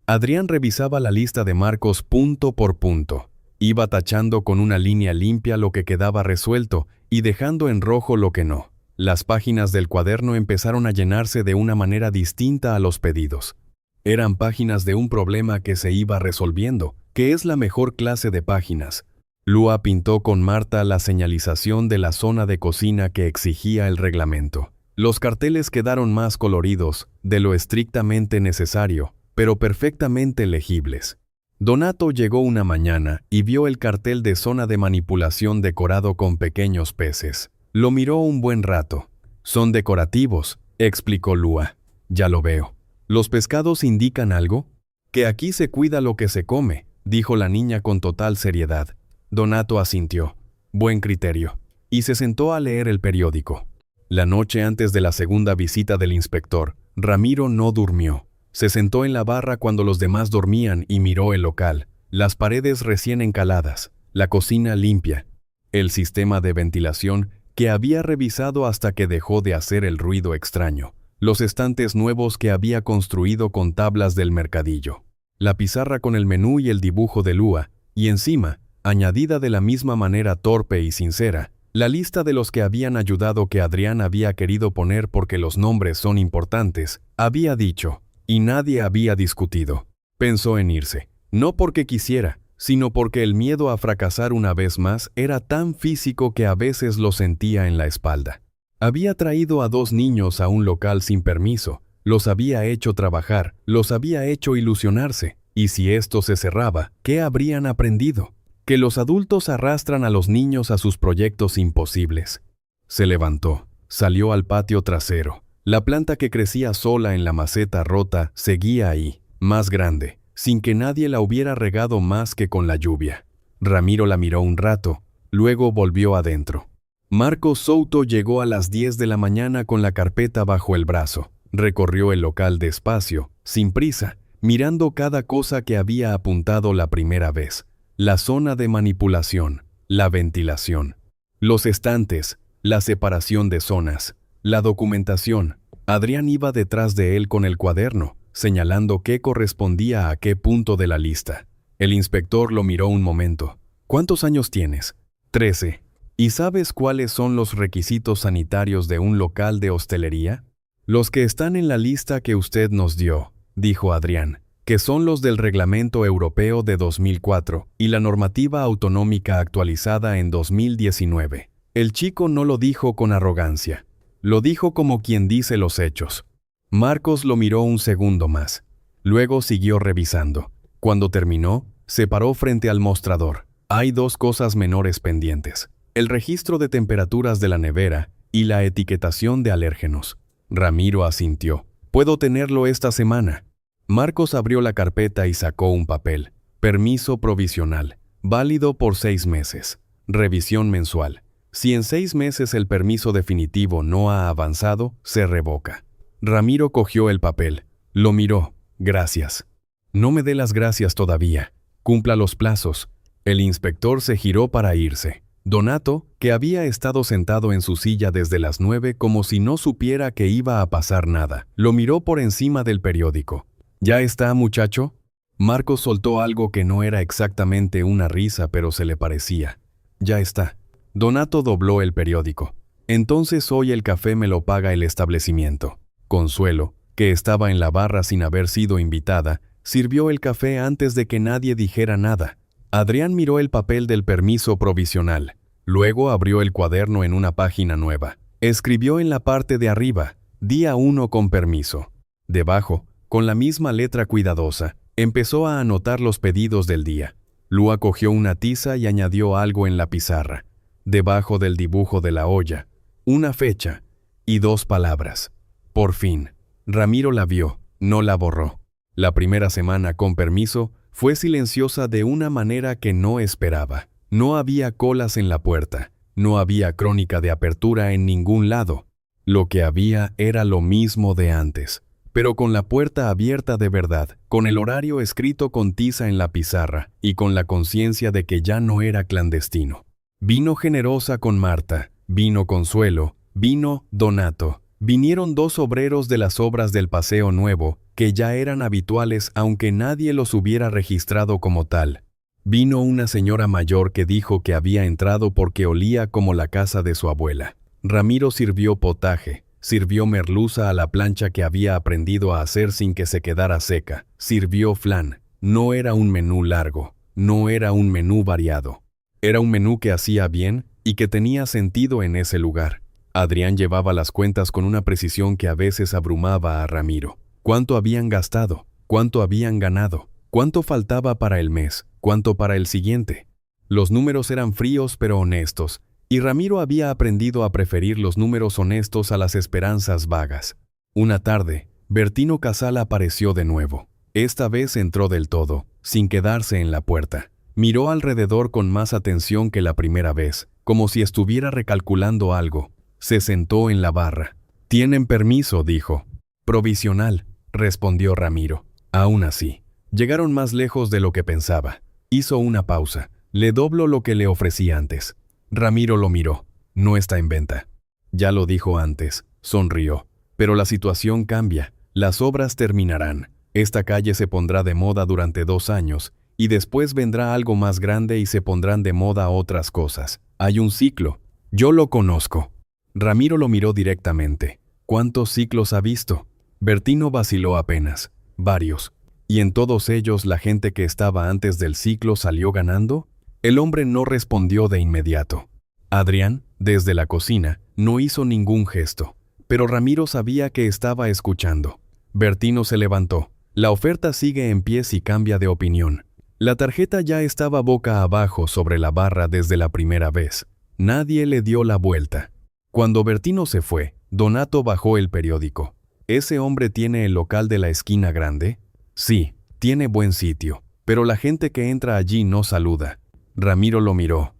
Adrián revisaba la lista de Marcos punto por punto. Iba tachando con una línea limpia lo que quedaba resuelto y dejando en rojo lo que no. Las páginas del cuaderno empezaron a llenarse de una manera distinta a los pedidos. Eran páginas de un problema que se iba resolviendo, que es la mejor clase de páginas. Lua pintó con Marta la señalización de la zona de cocina que exigía el reglamento. Los carteles quedaron más coloridos, de lo estrictamente necesario, pero perfectamente legibles. Donato llegó una mañana y vio el cartel de zona de manipulación decorado con pequeños peces. Lo miró un buen rato. Son decorativos, explicó Lua. Ya lo veo. ¿Los pescados indican algo? Que aquí se cuida lo que se come, dijo la niña con total seriedad. Donato asintió. Buen criterio. Y se sentó a leer el periódico. La noche antes de la segunda visita del inspector, Ramiro no durmió. Se sentó en la barra cuando los demás dormían y miró el local. Las paredes recién encaladas, la cocina limpia, el sistema de ventilación que había revisado hasta que dejó de hacer el ruido extraño, los estantes nuevos que había construido con tablas del mercadillo, la pizarra con el menú y el dibujo de Lua, y encima, añadida de la misma manera torpe y sincera, la lista de los que habían ayudado que Adrián había querido poner porque los nombres son importantes, había dicho, y nadie había discutido. Pensó en irse, no porque quisiera, sino porque el miedo a fracasar una vez más era tan físico que a veces lo sentía en la espalda. Había traído a 2 niños a un local sin permiso, los había hecho trabajar, los había hecho ilusionarse, y si esto se cerraba, ¿qué habrían aprendido? Que los adultos arrastran a los niños a sus proyectos imposibles. Se levantó, salió al patio trasero. La planta que crecía sola en la maceta rota seguía ahí, más grande, sin que nadie la hubiera regado más que con la lluvia. Ramiro la miró un rato, luego volvió adentro. Marcos Souto llegó a las 10 de la mañana con la carpeta bajo el brazo. Recorrió el local despacio, sin prisa, mirando cada cosa que había apuntado la primera vez. La zona de manipulación, la ventilación, los estantes, la separación de zonas, la documentación. Adrián iba detrás de él con el cuaderno, señalando qué correspondía a qué punto de la lista. El inspector lo miró un momento. ¿Cuántos años tienes? 13, ¿Y sabes cuáles son los requisitos sanitarios de un local de hostelería? Los que están en la lista que usted nos dio, dijo Adrián, que son los del Reglamento Europeo de 2004 y la normativa autonómica actualizada en 2019. El chico no lo dijo con arrogancia. Lo dijo como quien dice los hechos. Marcos lo miró un segundo más. Luego siguió revisando. Cuando terminó, se paró frente al mostrador. Hay dos cosas menores pendientes: el registro de temperaturas de la nevera y la etiquetación de alérgenos. Ramiro asintió. Puedo tenerlo esta semana. Marcos abrió la carpeta y sacó un papel. Permiso provisional. Válido por 6 meses. Revisión mensual. Si en 6 meses el permiso definitivo no ha avanzado, se revoca. Ramiro cogió el papel. Lo miró. Gracias. No me dé las gracias todavía. Cumpla los plazos. El inspector se giró para irse. Donato, que había estado sentado en su silla desde las 9 como si no supiera que iba a pasar nada, lo miró por encima del periódico. ¿Ya está, muchacho? Marcos soltó algo que no era exactamente una risa, pero se le parecía. Ya está. Donato dobló el periódico. Entonces hoy el café me lo paga el establecimiento. Consuelo, que estaba en la barra sin haber sido invitada, sirvió el café antes de que nadie dijera nada. Adrián miró el papel del permiso provisional. Luego abrió el cuaderno en una página nueva. Escribió en la parte de arriba, día 1 con permiso. Debajo, con la misma letra cuidadosa, empezó a anotar los pedidos del día. Lua cogió una tiza y añadió algo en la pizarra. Debajo del dibujo de la olla, una fecha y 2 palabras. Por fin, Ramiro la vio, no la borró. La primera semana con permiso fue silenciosa de una manera que no esperaba. No había colas en la puerta, no había crónica de apertura en ningún lado. Lo que había era lo mismo de antes, pero con la puerta abierta de verdad, con el horario escrito con tiza en la pizarra y con la conciencia de que ya no era clandestino. Vino Generosa con Marta, vino Consuelo, vino Donato. Vinieron 2 obreros de las obras del Paseo Nuevo, que ya eran habituales aunque nadie los hubiera registrado como tal. Vino una señora mayor que dijo que había entrado porque olía como la casa de su abuela. Ramiro sirvió potaje, sirvió merluza a la plancha que había aprendido a hacer sin que se quedara seca, sirvió flan. No era un menú largo, no era un menú variado. Era un menú que hacía bien y que tenía sentido en ese lugar. Adrián llevaba las cuentas con una precisión que a veces abrumaba a Ramiro. ¿Cuánto habían gastado? ¿Cuánto habían ganado? ¿Cuánto faltaba para el mes? ¿Cuánto para el siguiente? Los números eran fríos pero honestos, y Ramiro había aprendido a preferir los números honestos a las esperanzas vagas. Una tarde, Bertino Casal apareció de nuevo. Esta vez entró del todo, sin quedarse en la puerta. Miró alrededor con más atención que la primera vez, como si estuviera recalculando algo. Se sentó en la barra. «Tienen permiso», dijo. «Provisional», respondió Ramiro. Aún así, llegaron más lejos de lo que pensaba. Hizo una pausa. Le dobló lo que le ofrecí antes. Ramiro lo miró. «No está en venta». «Ya lo dijo antes», sonrió. «Pero la situación cambia. Las obras terminarán. Esta calle se pondrá de moda durante 2 años, y después vendrá algo más grande y se pondrán de moda otras cosas. Hay un ciclo. Yo lo conozco». Ramiro lo miró directamente. ¿Cuántos ciclos ha visto? Bertino vaciló apenas. Varios. ¿Y en todos ellos la gente que estaba antes del ciclo salió ganando? El hombre no respondió de inmediato. Adrián, desde la cocina, no hizo ningún gesto, pero Ramiro sabía que estaba escuchando. Bertino se levantó. La oferta sigue en pie si cambia de opinión. La tarjeta ya estaba boca abajo sobre la barra desde la primera vez. Nadie le dio la vuelta. Cuando Bertino se fue, Donato bajó el periódico. ¿Ese hombre tiene el local de la esquina grande? Sí, tiene buen sitio, pero la gente que entra allí no saluda. Ramiro lo miró.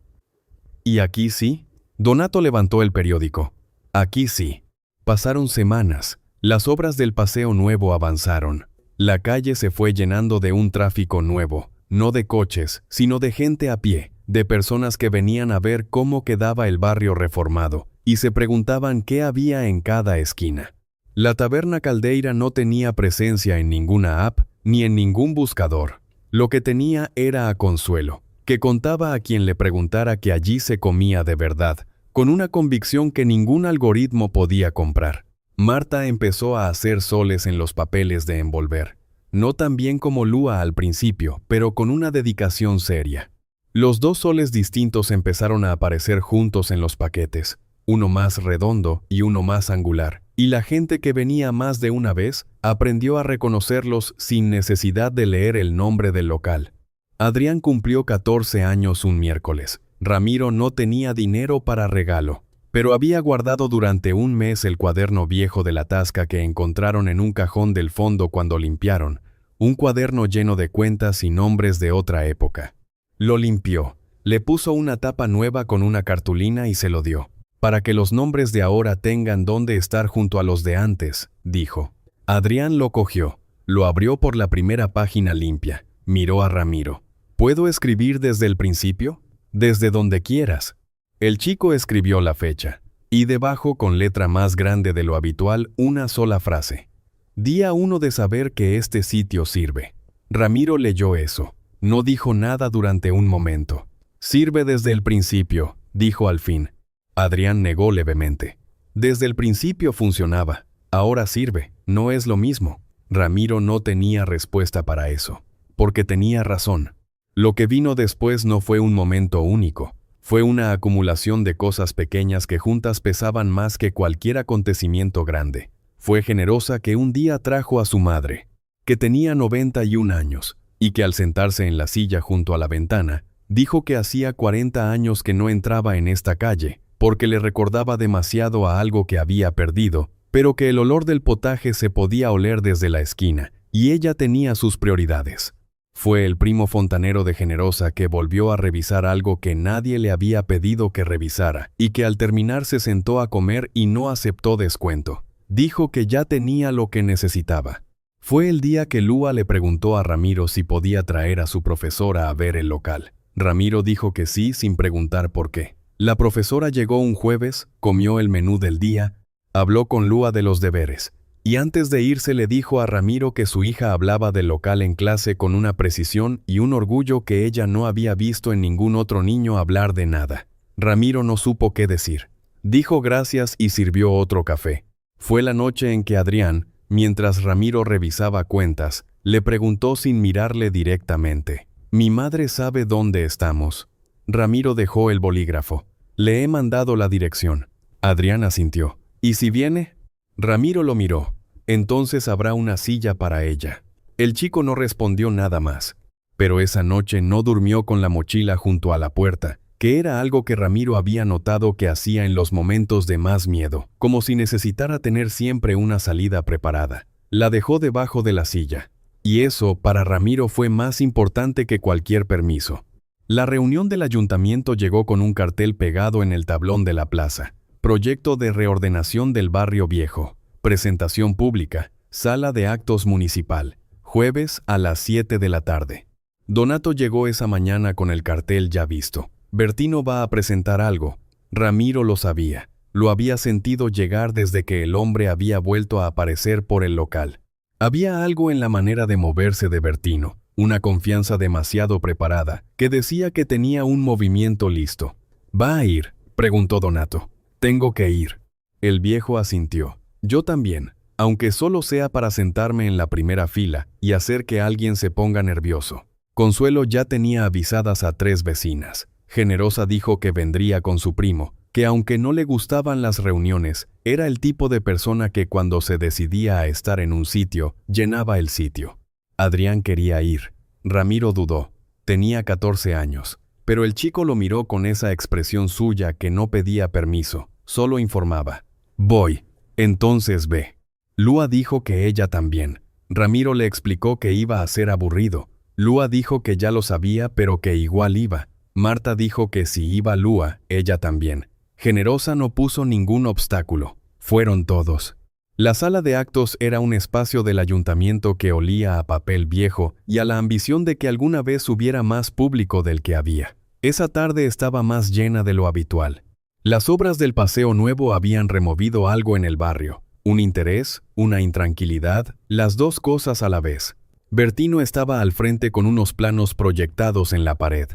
¿Y aquí sí? Donato levantó el periódico. Aquí sí. Pasaron semanas. Las obras del Paseo Nuevo avanzaron. La calle se fue llenando de un tráfico nuevo, no de coches, sino de gente a pie, de personas que venían a ver cómo quedaba el barrio reformado, y se preguntaban qué había en cada esquina. La taberna Caldeira no tenía presencia en ninguna app ni en ningún buscador. Lo que tenía era a Consuelo, que contaba a quien le preguntara que allí se comía de verdad, con una convicción que ningún algoritmo podía comprar. Marta empezó a hacer soles en los papeles de envolver. No tan bien como Lua al principio, pero con una dedicación seria. Los 2 soles distintos empezaron a aparecer juntos en los paquetes, uno más redondo y uno más angular, y la gente que venía más de una vez aprendió a reconocerlos sin necesidad de leer el nombre del local. Adrián cumplió 14 años un miércoles. Ramiro no tenía dinero para regalo, pero había guardado durante un mes el cuaderno viejo de la tasca que encontraron en un cajón del fondo cuando limpiaron, un cuaderno lleno de cuentas y nombres de otra época. Lo limpió, le puso una tapa nueva con una cartulina y se lo dio. Para que los nombres de ahora tengan dónde estar junto a los de antes, dijo. Adrián lo cogió, lo abrió por la primera página limpia, miró a Ramiro. ¿Puedo escribir desde el principio? Desde donde quieras. El chico escribió la fecha, y debajo con letra más grande de lo habitual una sola frase. Día 1 de saber que este sitio sirve. Ramiro leyó eso. No dijo nada durante un momento. Sirve desde el principio, dijo al fin. Adrián negó levemente. Desde el principio funcionaba. Ahora sirve. No es lo mismo. Ramiro no tenía respuesta para eso. Porque tenía razón. Lo que vino después no fue un momento único. Fue una acumulación de cosas pequeñas que juntas pesaban más que cualquier acontecimiento grande. Fue Generosa que un día trajo a su madre, que tenía 91 años, y que al sentarse en la silla junto a la ventana, dijo que hacía 40 años que no entraba en esta calle, porque le recordaba demasiado a algo que había perdido, pero que el olor del potaje se podía oler desde la esquina, y ella tenía sus prioridades. Fue el primo fontanero de Generosa que volvió a revisar algo que nadie le había pedido que revisara, y que al terminar se sentó a comer y no aceptó descuento. Dijo que ya tenía lo que necesitaba. Fue el día que Lua le preguntó a Ramiro si podía traer a su profesora a ver el local. Ramiro dijo que sí sin preguntar por qué. La profesora llegó un jueves, comió el menú del día, habló con Lua de los deberes, y antes de irse le dijo a Ramiro que su hija hablaba del local en clase con una precisión y un orgullo que ella no había visto en ningún otro niño hablar de nada. Ramiro no supo qué decir. Dijo gracias y sirvió otro café. Fue la noche en que Adrián, mientras Ramiro revisaba cuentas, le preguntó sin mirarle directamente. «Mi madre sabe dónde estamos». Ramiro dejó el bolígrafo. «Le he mandado la dirección». Adrián asintió. «¿Y si viene?» Ramiro lo miró. «Entonces habrá una silla para ella». El chico no respondió nada más. Pero esa noche no durmió con la mochila junto a la puerta, que era algo que Ramiro había notado que hacía en los momentos de más miedo, como si necesitara tener siempre una salida preparada. La dejó debajo de la silla. Y eso, para Ramiro, fue más importante que cualquier permiso. La reunión del ayuntamiento llegó con un cartel pegado en el tablón de la plaza. Proyecto de reordenación del barrio viejo. Presentación pública. Sala de actos municipal. Jueves a las 7 de la tarde. Donato llegó esa mañana con el cartel ya visto. Bertino va a presentar algo. Ramiro lo sabía. Lo había sentido llegar desde que el hombre había vuelto a aparecer por el local. Había algo en la manera de moverse de Bertino, una confianza demasiado preparada, que decía que tenía un movimiento listo. «¿Va a ir?», preguntó Donato. «Tengo que ir». El viejo asintió. «Yo también, aunque solo sea para sentarme en la primera fila y hacer que alguien se ponga nervioso». Consuelo ya tenía avisadas a 3 vecinas. Generosa dijo que vendría con su primo, que aunque no le gustaban las reuniones, era el tipo de persona que cuando se decidía a estar en un sitio, llenaba el sitio. Adrián quería ir. Ramiro dudó. Tenía 14 años, pero el chico lo miró con esa expresión suya que no pedía permiso, solo informaba. «Voy». «Entonces ve». Lua dijo que ella también. Ramiro le explicó que iba a ser aburrido. Lua dijo que ya lo sabía, pero que igual iba. Marta dijo que si iba Lua, ella también. Generosa no puso ningún obstáculo. Fueron todos. La sala de actos era un espacio del ayuntamiento que olía a papel viejo y a la ambición de que alguna vez hubiera más público del que había. Esa tarde estaba más llena de lo habitual. Las obras del Paseo Nuevo habían removido algo en el barrio. Un interés, una intranquilidad, las dos cosas a la vez. Bertino estaba al frente con unos planos proyectados en la pared.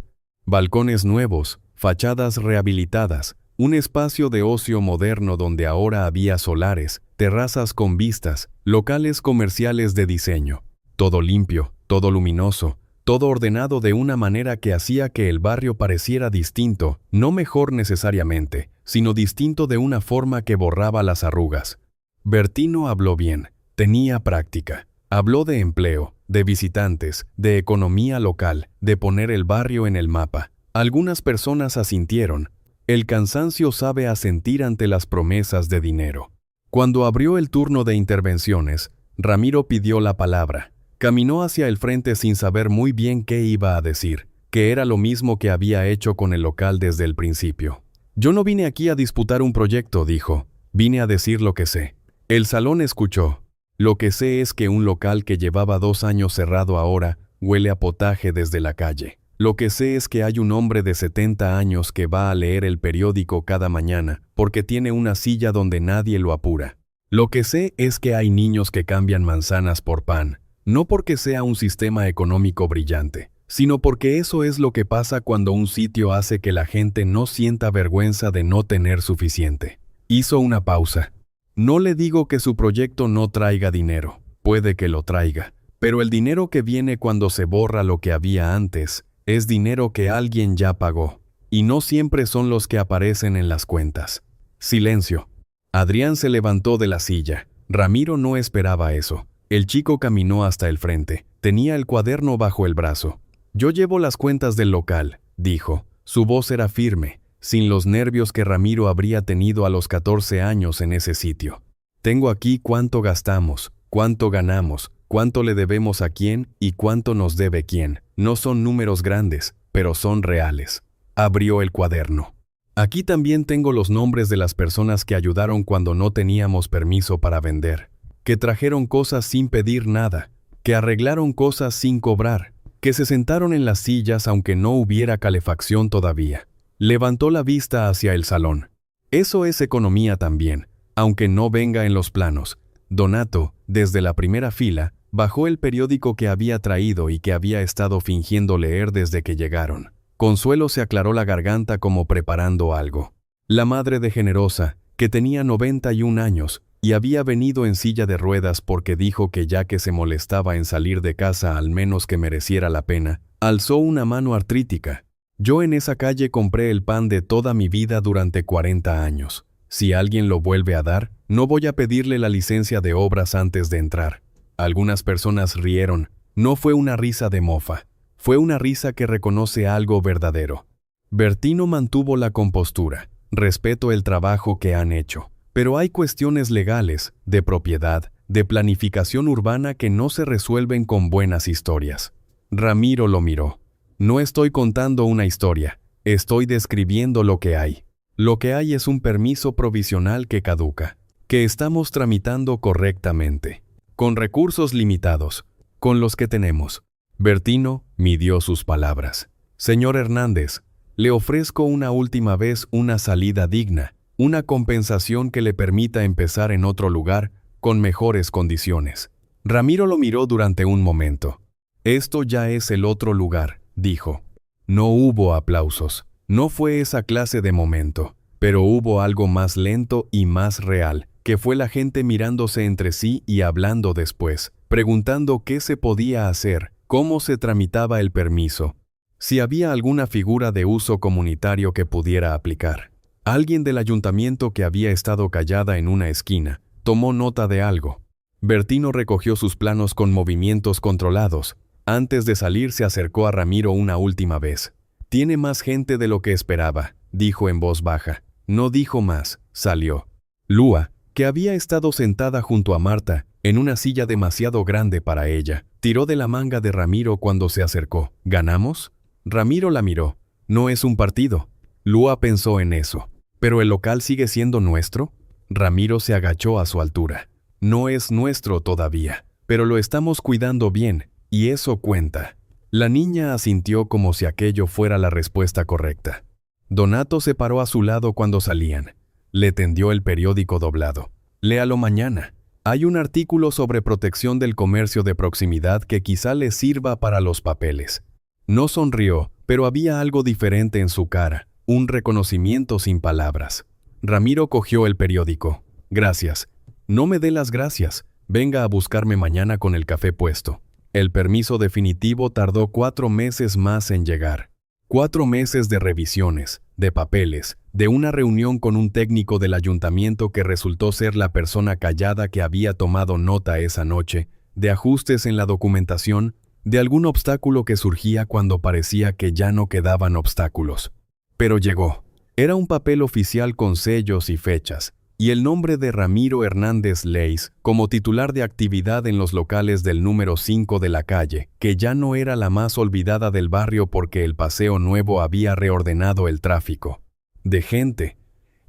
Balcones nuevos, fachadas rehabilitadas, un espacio de ocio moderno donde ahora había solares, terrazas con vistas, locales comerciales de diseño. Todo limpio, todo luminoso, todo ordenado de una manera que hacía que el barrio pareciera distinto, no mejor necesariamente, sino distinto de una forma que borraba las arrugas. Bertino habló bien, tenía práctica. Habló de empleo, de visitantes, de economía local, de poner el barrio en el mapa. Algunas personas asintieron. El cansancio sabe asentir ante las promesas de dinero. Cuando abrió el turno de intervenciones, Ramiro pidió la palabra. Caminó hacia el frente sin saber muy bien qué iba a decir, que era lo mismo que había hecho con el local desde el principio. Yo no vine aquí a disputar un proyecto, dijo. Vine a decir lo que sé. El salón escuchó. Lo que sé es que un local que llevaba 2 años cerrado ahora huele a potaje desde la calle. Lo que sé es que hay un hombre de 70 años que va a leer el periódico cada mañana porque tiene una silla donde nadie lo apura. Lo que sé es que hay niños que cambian manzanas por pan, no porque sea un sistema económico brillante, sino porque eso es lo que pasa cuando un sitio hace que la gente no sienta vergüenza de no tener suficiente. Hizo una pausa. No le digo que su proyecto no traiga dinero, puede que lo traiga, pero el dinero que viene cuando se borra lo que había antes es dinero que alguien ya pagó, y no siempre son los que aparecen en las cuentas. Silencio. Adrián se levantó de la silla. Ramiro no esperaba eso. El chico caminó hasta el frente. Tenía el cuaderno bajo el brazo. Yo llevo las cuentas del local, dijo. Su voz era firme, sin los nervios que Ramiro habría tenido a los 14 años en ese sitio. Tengo aquí cuánto gastamos, cuánto ganamos, cuánto le debemos a quién y cuánto nos debe quién. No son números grandes, pero son reales. Abrió el cuaderno. Aquí también tengo los nombres de las personas que ayudaron cuando no teníamos permiso para vender, que trajeron cosas sin pedir nada, que arreglaron cosas sin cobrar, que se sentaron en las sillas aunque no hubiera calefacción todavía. Levantó la vista hacia el salón. Eso es economía también, aunque no venga en los planos. Donato, desde la primera fila, bajó el periódico que había traído y que había estado fingiendo leer desde que llegaron. Consuelo se aclaró la garganta como preparando algo. La madre de Generosa, que tenía 91 años, y había venido en silla de ruedas porque dijo que ya que se molestaba en salir de casa al menos que mereciera la pena, alzó una mano artrítica. Yo en esa calle compré el pan de toda mi vida durante 40 años. Si alguien lo vuelve a dar, no voy a pedirle la licencia de obras antes de entrar. Algunas personas rieron. No fue una risa de mofa. Fue una risa que reconoce algo verdadero. Bertino mantuvo la compostura. Respeto el trabajo que han hecho. Pero hay cuestiones legales, de propiedad, de planificación urbana que no se resuelven con buenas historias. Ramiro lo miró. No estoy contando una historia, estoy describiendo lo que hay. Lo que hay es un permiso provisional que caduca, que estamos tramitando correctamente, con recursos limitados, con los que tenemos. Bertino midió sus palabras. Señor Hernández, le ofrezco una última vez una salida digna, una compensación que le permita empezar en otro lugar con mejores condiciones. Ramiro lo miró durante un momento. Esto ya es el otro lugar, dijo. No hubo aplausos. No fue esa clase de momento, pero hubo algo más lento y más real, que fue la gente mirándose entre sí y hablando después, preguntando qué se podía hacer, cómo se tramitaba el permiso, si había alguna figura de uso comunitario que pudiera aplicar. Alguien del ayuntamiento que había estado callada en una esquina, tomó nota de algo. Bertino recogió sus planos con movimientos controlados. Antes de salir se acercó a Ramiro una última vez. Tiene más gente de lo que esperaba, dijo en voz baja. No dijo más, salió. Lua, que había estado sentada junto a Marta, en una silla demasiado grande para ella, tiró de la manga de Ramiro cuando se acercó. ¿Ganamos? Ramiro la miró. No es un partido. Lua pensó en eso. ¿Pero el local sigue siendo nuestro? Ramiro se agachó a su altura. No es nuestro todavía, pero lo estamos cuidando bien, y eso cuenta. La niña asintió como si aquello fuera la respuesta correcta. Donato se paró a su lado cuando salían. Le tendió el periódico doblado. Léalo mañana. Hay un artículo sobre protección del comercio de proximidad que quizá le sirva para los papeles. No sonrió, pero había algo diferente en su cara, un reconocimiento sin palabras. Ramiro cogió el periódico. Gracias. No me dé las gracias. Venga a buscarme mañana con el café puesto. El permiso definitivo tardó 4 meses más en llegar. 4 meses de revisiones, de papeles, de una reunión con un técnico del ayuntamiento que resultó ser la persona callada que había tomado nota esa noche, de ajustes en la documentación, de algún obstáculo que surgía cuando parecía que ya no quedaban obstáculos. Pero llegó. Era un papel oficial con sellos y fechas, y el nombre de Ramiro Hernández Leis como titular de actividad en los locales del número 5 de la calle, que ya no era la más olvidada del barrio porque el Paseo Nuevo había reordenado el tráfico. De gente.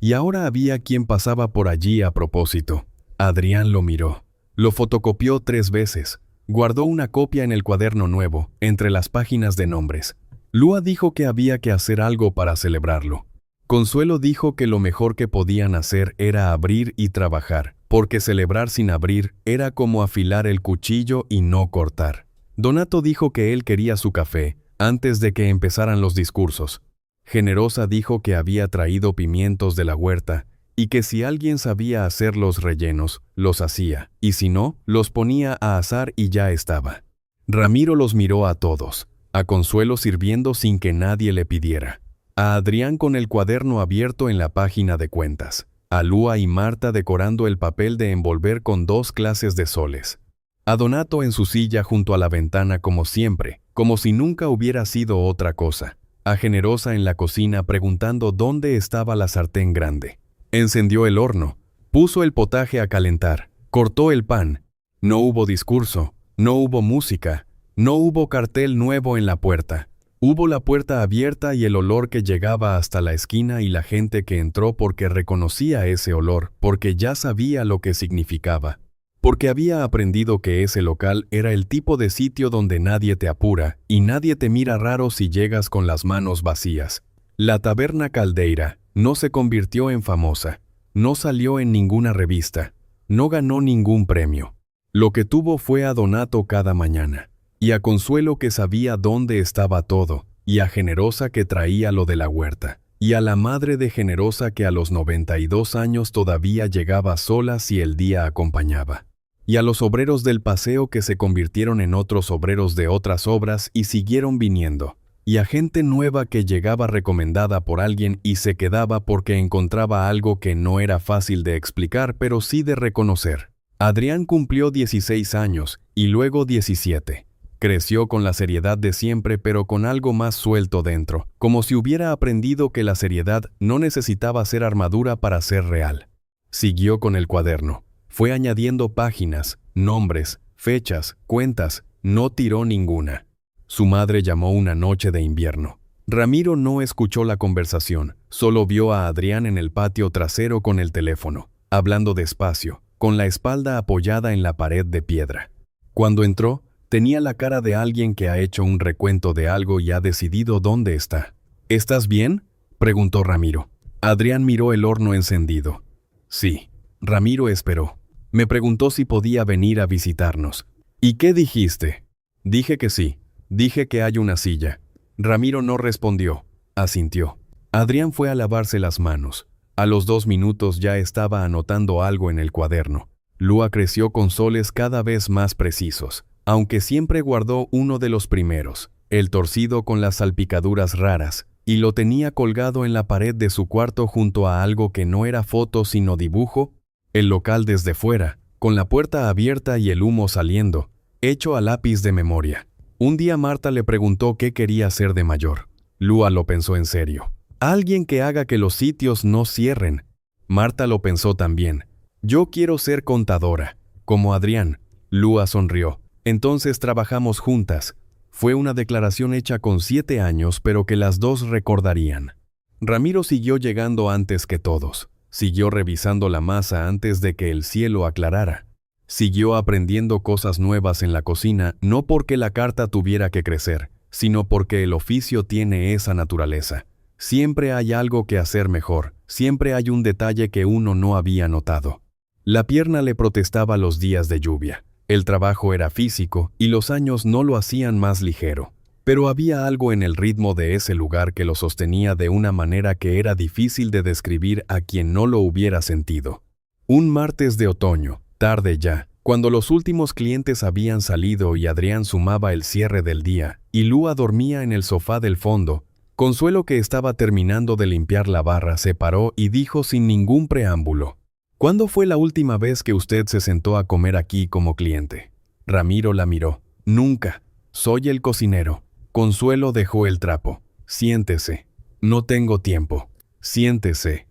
Y ahora había quien pasaba por allí a propósito. Adrián lo miró. Lo fotocopió 3 veces. Guardó una copia en el cuaderno nuevo, entre las páginas de nombres. Lua dijo que había que hacer algo para celebrarlo. Consuelo dijo que lo mejor que podían hacer era abrir y trabajar, porque celebrar sin abrir era como afilar el cuchillo y no cortar. Donato dijo que él quería su café, antes de que empezaran los discursos. Generosa dijo que había traído pimientos de la huerta, y que si alguien sabía hacer los rellenos, los hacía, y si no, los ponía a asar y ya estaba. Ramiro los miró a todos, a Consuelo sirviendo sin que nadie le pidiera, a Adrián con el cuaderno abierto en la página de cuentas, a Lua y Marta decorando el papel de envolver con 2 clases de soles, a Donato en su silla junto a la ventana como siempre, como si nunca hubiera sido otra cosa, a Generosa en la cocina preguntando dónde estaba la sartén grande. Encendió el horno, puso el potaje a calentar, cortó el pan. No hubo discurso, no hubo música, no hubo cartel nuevo en la puerta. Hubo la puerta abierta y el olor que llegaba hasta la esquina y la gente que entró porque reconocía ese olor, porque ya sabía lo que significaba, porque había aprendido que ese local era el tipo de sitio donde nadie te apura y nadie te mira raro si llegas con las manos vacías. La Taberna Caldeira no se convirtió en famosa, no salió en ninguna revista, no ganó ningún premio. Lo que tuvo fue a Donato cada mañana, y a Consuelo que sabía dónde estaba todo, y a Generosa que traía lo de la huerta, y a la madre de Generosa que a los 92 años todavía llegaba sola si el día acompañaba, y a los obreros del paseo que se convirtieron en otros obreros de otras obras y siguieron viniendo, y a gente nueva que llegaba recomendada por alguien y se quedaba porque encontraba algo que no era fácil de explicar pero sí de reconocer. Adrián cumplió 16 años y luego 17. Creció con la seriedad de siempre pero con algo más suelto dentro, como si hubiera aprendido que la seriedad no necesitaba ser armadura para ser real. Siguió con el cuaderno, fue añadiendo páginas, nombres, fechas, cuentas, no tiró ninguna. Su madre llamó una noche de invierno. Ramiro no escuchó la conversación, solo vio a Adrián en el patio trasero con el teléfono, hablando despacio, con la espalda apoyada en la pared de piedra. Cuando entró, tenía la cara de alguien que ha hecho un recuento de algo y ha decidido dónde está. ¿Estás bien?, preguntó Ramiro. Adrián miró el horno encendido. Sí. Ramiro esperó. Me preguntó si podía venir a visitarnos. ¿Y qué dijiste? Dije que sí. Dije que hay una silla. Ramiro no respondió. Asintió. Adrián fue a lavarse las manos. A los 2 minutos ya estaba anotando algo en el cuaderno. Lua creció con soles cada vez más precisos, aunque siempre guardó uno de los primeros, el torcido con las salpicaduras raras, y lo tenía colgado en la pared de su cuarto junto a algo que no era foto sino dibujo, el local desde fuera, con la puerta abierta y el humo saliendo, hecho a lápiz de memoria. Un día Marta le preguntó qué quería ser de mayor. Lua lo pensó en serio. Alguien que haga que los sitios no cierren. Marta lo pensó también. Yo quiero ser contadora, como Adrián. Lua sonrió. Entonces trabajamos juntas. Fue una declaración hecha con 7 años, pero que las dos recordarían. Ramiro siguió llegando antes que todos. Siguió revisando la masa antes de que el cielo aclarara. Siguió aprendiendo cosas nuevas en la cocina, no porque la carta tuviera que crecer, sino porque el oficio tiene esa naturaleza. Siempre hay algo que hacer mejor, siempre hay un detalle que uno no había notado. La pierna le protestaba los días de lluvia. El trabajo era físico y los años no lo hacían más ligero. Pero había algo en el ritmo de ese lugar que lo sostenía de una manera que era difícil de describir a quien no lo hubiera sentido. Un martes de otoño, tarde ya, cuando los últimos clientes habían salido y Adrián sumaba el cierre del día, y Lua dormía en el sofá del fondo, Consuelo, que estaba terminando de limpiar la barra, se paró y dijo sin ningún preámbulo: «¿Cuándo fue la última vez que usted se sentó a comer aquí como cliente?» Ramiro la miró. «Nunca. Soy el cocinero». Consuelo dejó el trapo. «Siéntese». «No tengo tiempo». «Siéntese».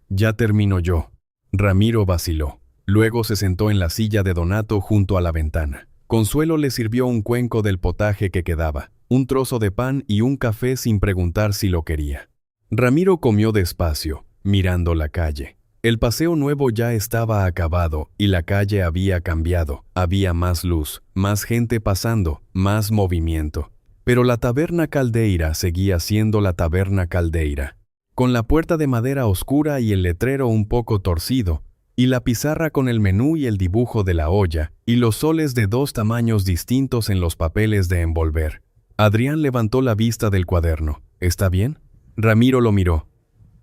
«Ya termino yo». Ramiro vaciló. Luego se sentó en la silla de Donato junto a la ventana. Consuelo le sirvió un cuenco del potaje que quedaba, un trozo de pan y un café sin preguntar si lo quería. Ramiro comió despacio, mirando la calle. El paseo nuevo ya estaba acabado y la calle había cambiado. Había más luz, más gente pasando, más movimiento. Pero la taberna Caldeira seguía siendo la taberna Caldeira, con la puerta de madera oscura y el letrero un poco torcido, y la pizarra con el menú y el dibujo de la olla, y los soles de 2 tamaños distintos en los papeles de envolver. Adrián levantó la vista del cuaderno. «¿Está bien?» Ramiro lo miró.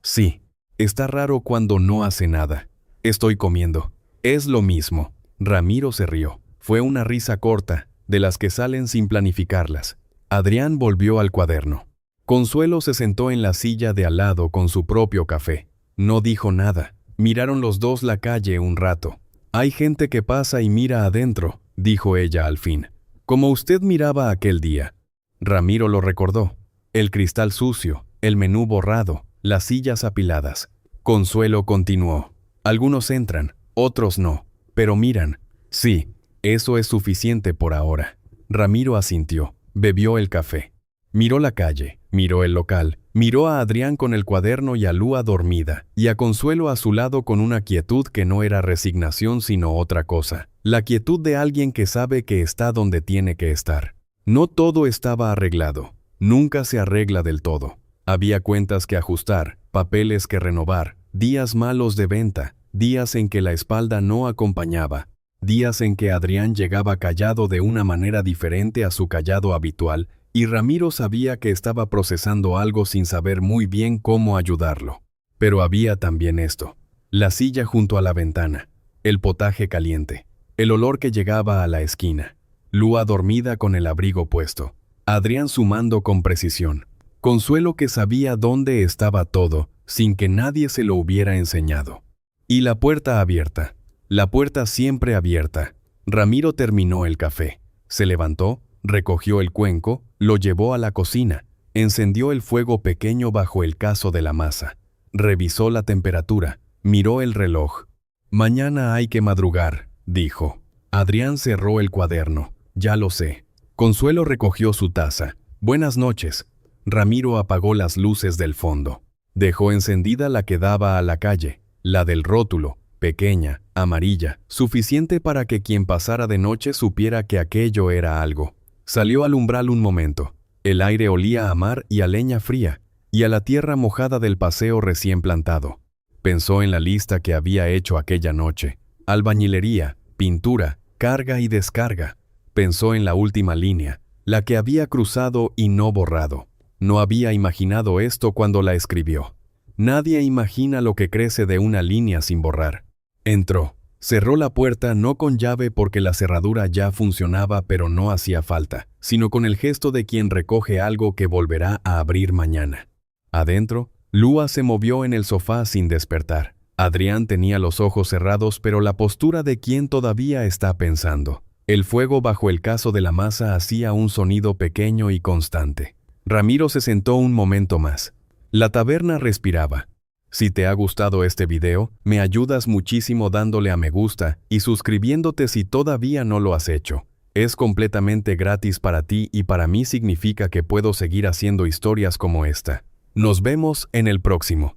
«Sí. Está raro cuando no hace nada. Estoy comiendo». «Es lo mismo». Ramiro se rió. Fue una risa corta, de las que salen sin planificarlas. Adrián volvió al cuaderno. Consuelo se sentó en la silla de al lado con su propio café. No dijo nada. Miraron los dos la calle un rato. «Hay gente que pasa y mira adentro», dijo ella al fin. «Como usted miraba aquel día». Ramiro lo recordó. El cristal sucio, el menú borrado, las sillas apiladas. Consuelo continuó. «Algunos entran, otros no, pero miran». «Sí, eso es suficiente por ahora». Ramiro asintió. Bebió el café. Miró la calle, miró el local, miró a Adrián con el cuaderno y a Lua dormida, y a Consuelo a su lado con una quietud que no era resignación sino otra cosa. La quietud de alguien que sabe que está donde tiene que estar. No todo estaba arreglado. Nunca se arregla del todo. Había cuentas que ajustar, papeles que renovar, días malos de venta, días en que la espalda no acompañaba, días en que Adrián llegaba callado de una manera diferente a su callado habitual, y Ramiro sabía que estaba procesando algo sin saber muy bien cómo ayudarlo. Pero había también esto: la silla junto a la ventana, el potaje caliente, el olor que llegaba a la esquina, Lua dormida con el abrigo puesto, Adrián sumando con precisión, Consuelo que sabía dónde estaba todo, sin que nadie se lo hubiera enseñado. Y la puerta abierta. La puerta siempre abierta. Ramiro terminó el café. Se levantó, recogió el cuenco, lo llevó a la cocina, encendió el fuego pequeño bajo el cazo de la masa, revisó la temperatura, miró el reloj. «Mañana hay que madrugar», dijo. Adrián cerró el cuaderno. «Ya lo sé». Consuelo recogió su taza. «Buenas noches». Ramiro apagó las luces del fondo. Dejó encendida la que daba a la calle, la del rótulo, pequeña, amarilla, suficiente para que quien pasara de noche supiera que aquello era algo. Salió al umbral un momento. El aire olía a mar y a leña fría, y a la tierra mojada del paseo recién plantado. Pensó en la lista que había hecho aquella noche: albañilería, pintura, carga y descarga. Pensó en la última línea, la que había cruzado y no borrado. No había imaginado esto cuando la escribió. Nadie imagina lo que crece de una línea sin borrar. Entró. Cerró la puerta no con llave porque la cerradura ya funcionaba, pero no hacía falta, sino con el gesto de quien recoge algo que volverá a abrir mañana. Adentro, Lua se movió en el sofá sin despertar. Adrián tenía los ojos cerrados, pero la postura de quien todavía está pensando. El fuego bajo el cazo de la masa hacía un sonido pequeño y constante. Ramiro se sentó un momento más. La taberna respiraba. Si te ha gustado este video, me ayudas muchísimo dándole a me gusta y suscribiéndote si todavía no lo has hecho. Es completamente gratis para ti y para mí significa que puedo seguir haciendo historias como esta. Nos vemos en el próximo.